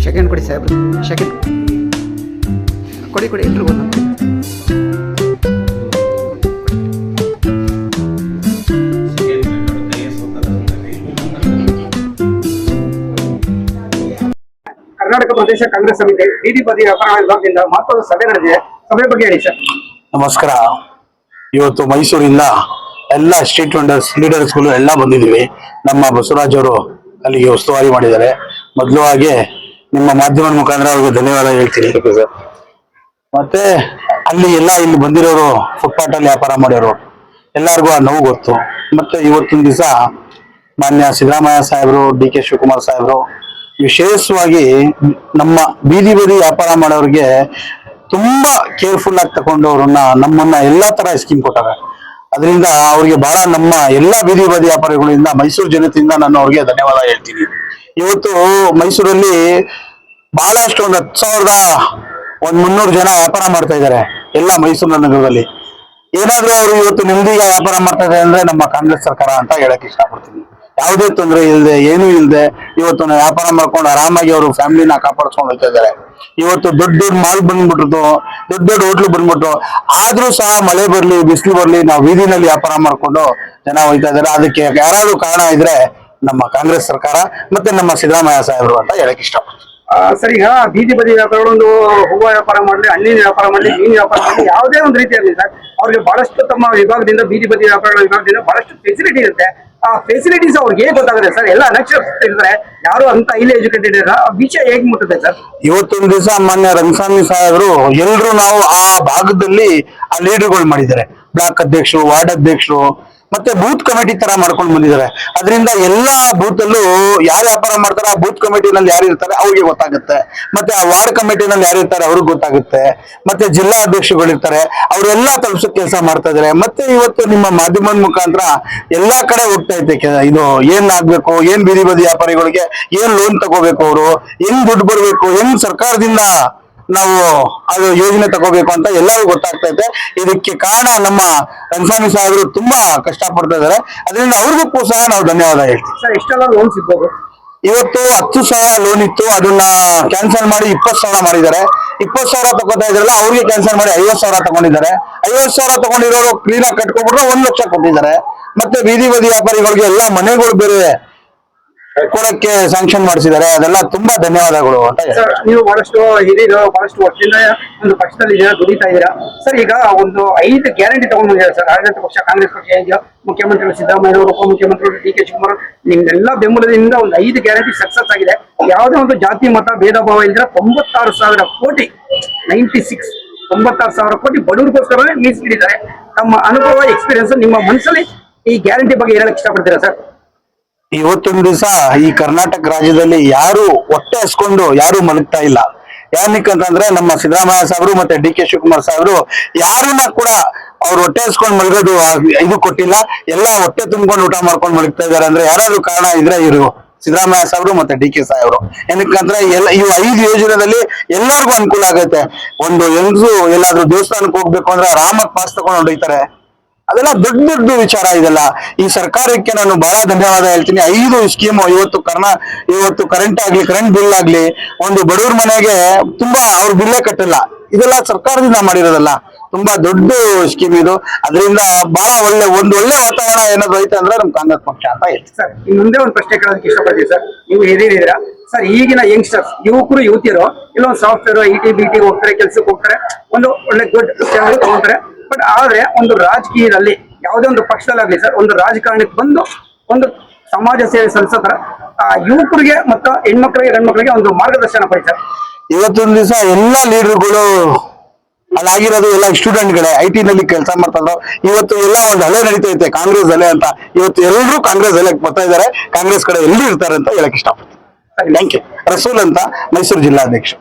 Second ಕೊಡಿ ಸಾಹೇಬ್ರು, second ಕೊಡಿ ಕೊಡಿ ಎಲ್ಲರೂ ಬಂದು ಕರ್ನಾಟಕ ಪ್ರದೇಶ ಕಾಂಗ್ರೆಸ್ ಸಮಿತಿ ಬೀದಿ ಬದಿ ವ್ಯಾಪಾರ ವಿಭಾಗದಿಂದ ಮಹತ್ವದ ಸಭೆ ನಡೆದಿದೆ. ಸಭೆ ಬಗ್ಗೆ ಹೇಳಿ ಸರ್. ನಮಸ್ಕಾರ. ಇವತ್ತು ಮೈಸೂರಿಂದ ಎಲ್ಲ ಸ್ಟ್ರೀಟ್ ವೆಂಡರ್ಸ್ ಲೀಡರ್ಸ್ಗಳು ಎಲ್ಲ ಬಂದಿದ್ದೀವಿ. ನಮ್ಮ ಬಸವರಾಜ್ ಅವರು ಅಲ್ಲಿಗೆ ಉಸ್ತುವಾರಿ ಮಾಡಿದ್ದಾರೆ. ಮೊದಲುವಾಗಿ ನಿಮ್ಮ ಮಾಧ್ಯಮದ ಮುಖಾಂತರ ಅವ್ರಿಗೆ ಧನ್ಯವಾದ ಹೇಳ್ತೀನಿ. ಮತ್ತೆ ಅಲ್ಲಿ ಇಲ್ಲಿ ಬಂದಿರೋರು ಫುಟ್ಪಾತ್ ಅಲ್ಲಿ ವ್ಯಾಪಾರ ಮಾಡಿರೋರು ಎಲ್ಲರಿಗೂ ಆ ನೋವು ಗೊತ್ತು. ಮತ್ತೆ ಇವತ್ತಿನ ದಿವಸ ಮಾನ್ಯ ಸಿದ್ದರಾಮಯ್ಯ ಸಾಹೇಬರು, ಡಿ ಕೆ ಶಿವಕುಮಾರ್ ಸಾಹೇಬರು ವಿಶೇಷವಾಗಿ ನಮ್ಮ ಬೀದಿ ಬದಿ ವ್ಯಾಪಾರ ಮಾಡೋರಿಗೆ ತುಂಬಾ ಕೇರ್ಫುಲ್ ಆಗಿ ತಗೊಂಡು ಅವ್ರನ್ನ ನಮ್ಮನ್ನ ಎಲ್ಲಾ ತರ ಸ್ಕೀಮ್ ಕೊಟ್ಟಾರೆ. ಅದರಿಂದ ಅವ್ರಿಗೆ ಬಹಳ ನಮ್ಮ ಎಲ್ಲಾ ಬೀದಿ ಬದಿ ವ್ಯಾಪಾರಿಗಳಿಂದ ಮೈಸೂರು ಜನತೆಯಿಂದ ನಾನು ಅವ್ರಿಗೆ ಧನ್ಯವಾದ ಹೇಳ್ತೀನಿ. ಇವತ್ತು ಮೈಸೂರಲ್ಲಿ ಬಹಳಷ್ಟು ಒಂದು 10,300 ಜನ ವ್ಯಾಪಾರ ಮಾಡ್ತಾ ಇದ್ದಾರೆ ಎಲ್ಲ ಮೈಸೂರು ನಗರದಲ್ಲಿ. ಏನಾದ್ರೂ ಅವರು ಇವತ್ತು ನೆಮ್ಮದಿಗೆ ವ್ಯಾಪಾರ ಮಾಡ್ತಾ ಇದ್ದಾರೆ ಅಂದ್ರೆ ನಮ್ಮ ಕಾಂಗ್ರೆಸ್ ಸರ್ಕಾರ ಅಂತ ಹೇಳಕ್ ಇಷ್ಟಪಡ್ತೀನಿ. ಯಾವುದೇ ತೊಂದರೆ ಇಲ್ಲದೆ ಏನೂ ಇಲ್ಲದೆ ಇವತ್ತು ವ್ಯಾಪಾರ ಮಾಡ್ಕೊಂಡು ಆರಾಮಾಗಿ ಅವರು ಫ್ಯಾಮಿಲಿನ ಕಾಪಾಡ್ಸ್ಕೊಂಡು ಹೋಗ್ತಾ ಇದ್ದಾರೆ. ಇವತ್ತು ದೊಡ್ಡ ಮಾಲ್ ಬಂದ್ಬಿಟ್ಟು ದೊಡ್ಡ ಹೋಟ್ಲು ಬಂದ್ಬಿಟ್ಟು ಆದ್ರೂ ಸಹ ಮಳೆ ಬರ್ಲಿ ಬಿಸಿಲು ಬರ್ಲಿ ನಾವು ಬೀದಿನಲ್ಲಿ ವ್ಯಾಪಾರ ಮಾಡ್ಕೊಂಡು ಜನ ಹೋಗ್ತಾ ಇದ್ದಾರೆ. ಅದಕ್ಕೆ ಯಾರಾದ್ರೂ ಕಾರಣ ಇದ್ರೆ ನಮ್ಮ ಕಾಂಗ್ರೆಸ್ ಸರ್ಕಾರ ಮತ್ತೆ ನಮ್ಮ ಸಿದ್ದರಾಮಯ್ಯ ಸಾಹೇಬರು ಅಂತ ಹೇಳಕ್ ಇಷ್ಟಪಡ್ತೀನಿ. ಸರ್, ಈಗ ಬೀದಿ ಬದಿ ವ್ಯಾಪಾರಗಳು ಒಂದು ಹೂವು ವ್ಯಾಪಾರ ಮಾಡಲಿ, ಹಣ್ಣಿನ ವ್ಯಾಪಾರ ಮಾಡಲಿ, ಮೀನು ವ್ಯಾಪಾರ ಮಾಡಲಿ, ಯಾವುದೇ ಒಂದು ರೀತಿಯಲ್ಲಿ ಸರ್ ಅವ್ರಿಗೆ ಬಹಳಷ್ಟು ತಮ್ಮ ವಿಭಾಗದಿಂದ ಬೀದಿ ಬದಿ ವ್ಯಾಪಾರಗಳ ವಿಭಾಗದಿಂದ ಬಹಳಷ್ಟು ಫೆಸಿಲಿಟಿ ಇರುತ್ತೆ. ಆ ಫೆಸಿಲಿಟೀಸ್ ಅವ್ರಿಗೆ ಹೇಗೆ ಗೊತ್ತಾಗುತ್ತೆ ಸರ್? ಎಲ್ಲ ಅನಕ್ಷರಸ್ಥರಿದ್ದಾರೆ, ಯಾರು ಅಂತ ಇಲ್ಲಿ ಎಜುಕೇಟೆಡ್ ಇರ ವಿಷಯ ಹೇಗೆ ಮುಟ್ಟುತ್ತೆ ಸರ್? ಇವತ್ತೊಂದು ದಿವಸ ಮಾನ್ಯ ರಂಗಸ್ವಾಮಿ ಸಾಹೇಬರು ಎಲ್ರು ನಾವು ಆ ಭಾಗದಲ್ಲಿ ಆ ಲೀಡರ್ಗಳು ಮಾಡಿದ್ದಾರೆ. ಬ್ಲಾಕ್ ಅಧ್ಯಕ್ಷರು, ವಾರ್ಡ್ ಅಧ್ಯಕ್ಷರು ಮತ್ತೆ ಬೂತ್ ಕಮಿಟಿ ತರ ಮಾಡ್ಕೊಂಡು ಬಂದಿದ್ದಾರೆ. ಅದರಿಂದ ಎಲ್ಲಾ ಬೂತ್ ಅಲ್ಲೂ ಯಾರು ವ್ಯಾಪಾರ ಮಾಡ್ತಾರೆ ಆ ಬೂತ್ ಕಮಿಟಿನಲ್ಲಿ ಯಾರು ಇರ್ತಾರೆ ಅವ್ರಿಗೆ ಗೊತ್ತಾಗುತ್ತೆ. ಮತ್ತೆ ಆ ವಾರ್ಡ್ ಕಮಿಟಿನಲ್ಲಿ ಯಾರು ಇರ್ತಾರೆ ಅವ್ರಿಗೆ ಗೊತ್ತಾಗುತ್ತೆ. ಮತ್ತೆ ಜಿಲ್ಲಾ ಅಧ್ಯಕ್ಷರುಗಳು ಇರ್ತಾರೆ, ಅವರೆಲ್ಲಾ ತಲುಪಿಸೋ ಕೆಲಸ ಮಾಡ್ತಾ ಇದಾರೆ. ಮತ್ತೆ ಇವತ್ತು ನಿಮ್ಮ ಮಾಧ್ಯಮದ ಮುಖಾಂತರ ಎಲ್ಲಾ ಕಡೆ ಹೋಗ್ತಾ ಐತೆ ಇದು ಏನ್ ಆಗ್ಬೇಕು, ಏನ್ ಬೀದಿ ಬದಿ ವ್ಯಾಪಾರಿಗಳಿಗೆ ಏನ್ ಲೋನ್ ತಗೋಬೇಕು, ಅವರು ಹೆಂಗ್ ದುಡ್ಡು ಬರ್ಬೇಕು, ಹೆಂಗ್ ಸರ್ಕಾರದಿಂದ ನಾವು ಅದು ಯೋಜನೆ ತಗೋಬೇಕು ಅಂತ ಎಲ್ಲರಿಗೂ ಗೊತ್ತಾಗ್ತಾ ಇದೆ. ಇದಕ್ಕೆ ಕಾರಣ ನಮ್ಮ ರಂಗಸ್ವಾಮಿ ಸಾಹೇಬರು ತುಂಬಾ ಕಷ್ಟ ಪಡ್ತಾ ಇದಾರೆ. ಅದರಿಂದ ಅವ್ರಿಗೂ ಸಹ ನಾವು ಧನ್ಯವಾದ ಹೇಳ್ತೀವಿ. ಸರ್, ಎಷ್ಟೆಲ್ಲ ಲೋನ್ ಸಿಗ್ಬೋದು? ಇವತ್ತು 10,000 ಲೋನ್ ಇತ್ತು, ಅದನ್ನ ಕ್ಯಾನ್ಸಲ್ ಮಾಡಿ 20,000 ಮಾಡಿದ್ದಾರೆ. 20,000 ತಗೋತಾ ಇದ್ರಲ್ಲ ಅವ್ರಿಗೆ ಕ್ಯಾನ್ಸಲ್ ಮಾಡಿ 50,000 ತಗೊಂಡಿದ್ದಾರೆ. 50,000 ತಗೊಂಡಿರೋರು ಕ್ಲೀನ್ ಆಗಿ ಕಟ್ಕೊಬಿಟ್ರೆ 1 ಲಕ್ಷ ಕೊಟ್ಟಿದ್ದಾರೆ. ಮತ್ತೆ ಬೀದಿ ಬದಿ ವ್ಯಾಪಾರಿಗಳಿಗೆ ಎಲ್ಲ ಮನೆಗಳು ಬೇರೆ ಕೊಡಕ್ಕೆ ಸ್ಯಾಂಕ್ಷನ್ ಮಾಡಿಸಿದ್ದಾರೆ. ಅದೆಲ್ಲ ತುಂಬಾ ಧನ್ಯವಾದಗಳು ಅಂತ ಸರ್. ನೀವು ಬಹಳಷ್ಟು ಹಿರಿಯರು, ಬಹಳಷ್ಟು ವರ್ಷದಿಂದ ಒಂದು ಪಕ್ಷದಲ್ಲಿ ದುಡಿತಾ ಇದ್ದೀರಾ ಸರ್. ಈಗ ಒಂದು 5 ಗ್ಯಾರಂಟಿ ತಗೊಂಡು ಬಂದಿದ್ದಾರೆ ಸರ್ ಆಡಳಿತ ಪಕ್ಷ ಕಾಂಗ್ರೆಸ್ ಪಕ್ಷ ಇದೆಯಾ, ಮುಖ್ಯಮಂತ್ರಿಗಳು ಸಿದ್ದರಾಮಯ್ಯ, ಉಪಮುಖ್ಯಮಂತ್ರಿಗಳು ಡಿ ಕೆ ಶಿವಕುಮಾರ್, ನಿಮ್ಮೆಲ್ಲ ಬೆಂಬಲದಿಂದ ಒಂದು 5 ಗ್ಯಾರಂಟಿ ಸಕ್ಸಸ್ ಆಗಿದೆ. ಯಾವುದೇ ಒಂದು ಜಾತಿ ಮತ ಭೇದ ಭಾವ ಇಲ್ಲದ್ರೆ 96,000 ಕೋಟಿ 96,000 ಕೋಟಿ ಬಡವರಿಗೋಸ್ಕರ ಮೀಸಲಿಟ್ಟಿದ್ದಾರೆ. ತಮ್ಮ ಅನುಭವ, ಎಕ್ಸ್ಪೀರಿಯನ್ಸ್, ನಿಮ್ಮ ಮನಸ್ಸಲ್ಲಿ ಈ ಗ್ಯಾರಂಟಿ ಬಗ್ಗೆ ಹೇಳಕ್ ಇಷ್ಟಪಡ್ತೀರಾ ಸರ್? ಇವತ್ತೊಂದು ದಿವಸ ಈ ಕರ್ನಾಟಕ ರಾಜ್ಯದಲ್ಲಿ ಯಾರು ಹೊಟ್ಟೆ ಹಸ್ಕೊಂಡು ಯಾರು ಮಲಗ್ತಾ ಇಲ್ಲ. ಯಾಕಂತಂದ್ರೆ ನಮ್ಮ ಸಿದ್ದರಾಮಯ್ಯ ಸಾಹೇಬರು ಮತ್ತೆ ಡಿ ಕೆ ಶಿವಕುಮಾರ್ ಸಾಹೇಬರು ಯಾರನ್ನ ಕೂಡ ಅವ್ರು ಹೊಟ್ಟೆ ಹಸ್ಕೊಂಡು ಮಲಗೋದು ಇದು ಕೊಟ್ಟಿಲ್ಲ. ಎಲ್ಲಾ ಹೊಟ್ಟೆ ತುಂಬ್ಕೊಂಡು ಊಟ ಮಾಡ್ಕೊಂಡು ಮಲಗ್ತಾ ಇದಾರೆ. ಅಂದ್ರೆ ಯಾರಾದ್ರೂ ಕಾರಣ ಇದ್ರೆ ಇವರು ಸಿದ್ದರಾಮಯ್ಯ ಸಾಹೇಬರು ಮತ್ತೆ ಡಿ ಕೆ ಸಾಹೇಬರು. ಏನಕ್ಕಂದ್ರೆ ಇವು 5 ಯೋಜನೆದಲ್ಲಿ ಎಲ್ಲರಿಗೂ ಅನುಕೂಲ ಆಗುತ್ತೆ. ಒಂದು ಹೆಂಗಸು ಎಲ್ಲಾದ್ರೂ ದೇವಸ್ಥಾನಕ್ಕೆ ಹೋಗ್ಬೇಕು ಅಂದ್ರೆ ಆರಾಮಾಗಿ ಪಾಸ್ ತಗೊಂಡು ಹೊಂಡೋಯ್ತಾರೆ. ಅದೆಲ್ಲ ದೊಡ್ಡ ದೊಡ್ಡ ವಿಚಾರ. ಇದೆಲ್ಲ ಈ ಸರ್ಕಾರಕ್ಕೆ ನಾನು ಬಹಳ ಧನ್ಯವಾದ ಹೇಳ್ತೀನಿ. 5 ಸ್ಕೀಮು ಇವತ್ತು ಕರೆಂಟ್ ಆಗ್ಲಿ, ಕರೆಂಟ್ ಬಿಲ್ ಆಗ್ಲಿ, ಒಂದು ಬಡವ್ರ ಮನೆಗೆ ತುಂಬಾ ಅವ್ರ ಬಿಲ್ಲೇ ಕಟ್ಟಿಲ್ಲ. ಇದೆಲ್ಲ ಸರ್ಕಾರದಿಂದ ಮಾಡಿರೋದಲ್ಲ, ತುಂಬಾ ದೊಡ್ಡ ಸ್ಕೀಮ್ ಇದು. ಅದರಿಂದ ಬಹಳ ಒಳ್ಳೆ ವಾತಾವರಣ ಏನಾದ್ರು ಐತೆ ಅಂದ್ರೆ ನಮ್ ಕಾಂಗ್ರೆಸ್ ಪಕ್ಷ ಅಂತ ಹೇಳ್ತೀವಿ ಸರ್. ಇನ್ನು ಮುಂದೆ ಒಂದು ಪ್ರಶ್ನೆ ಕೇಳೋದಕ್ಕೆ ಇಷ್ಟಪಡ್ತೀವಿ ಸರ್. ನೀವು ಹಿರಿಯರಿದ್ದೀರಾ ಸರ್. ಈಗಿನ ಯಂಗ್ಸ್ಟರ್ಸ್, ಯುವಕರು ಯುವತಿಯರು ಇಲ್ಲೊಂದು ಸಾಫ್ಟ್ವೇರ್, IT, BT ಹೋಗ್ತಾರೆ, ಕೆಲ್ಸಕ್ಕೆ ಹೋಗ್ತಾರೆ, ಒಂದು ಒಳ್ಳೆ ಗುಡ್ ಸ್ಯಾಲರಿ ತಗೊಂತಾರೆ. ಬಟ್ ಆದ್ರೆ ಒಂದು ರಾಜಕೀಯದಲ್ಲಿ ಯಾವುದೇ ಒಂದು ಪಕ್ಷದಲ್ಲಾಗ್ಲಿ ಸರ್, ಒಂದು ರಾಜಕಾರಣಕ್ಕೆ ಬಂದು ಒಂದು ಸಮಾಜ ಸೇವೆ ಸಲ್ಲಿಸೋದ್ರ ಯುವಕರಿಗೆ ಮತ್ತು ಹೆಣ್ಮಕ್ಳಿಗೆ ಗಂಡ್ಮಕ್ಳಿಗೆ ಒಂದು ಮಾರ್ಗದರ್ಶನ ಕೊಡಿ ಸರ್. ಇವತ್ತೊಂದು ದಿವಸ ಎಲ್ಲಾ ಲೀಡರ್ಗಳು ಅಲ್ಲಾಗಿರೋದು ಎಲ್ಲ ಸ್ಟೂಡೆಂಟ್ಗಳೇ IT ನಲ್ಲಿ ಕೆಲಸ ಮಾಡ್ತಾ. ಇವತ್ತು ಎಲ್ಲ ಒಂದು ಹಳೆ ನಡೀತೈತೆ ಕಾಂಗ್ರೆಸ್ ಅಲೆ ಅಂತ. ಇವತ್ತು ಎಲ್ಲರೂ ಕಾಂಗ್ರೆಸ್ ಅಲೆ ಬರ್ತಾ ಇದಾರೆ. ಕಾಂಗ್ರೆಸ್ ಕಡೆ ಎಲ್ಲರೂ ಇರ್ತಾರೆ ಅಂತ ಹೇಳಕ್ ಇಷ್ಟಪಡ್ತೀನಿ. Thank you. ರಸೂಲ್ ಅಂತ, ಮೈಸೂರು ಜಿಲ್ಲಾಧ್ಯಕ್ಷ.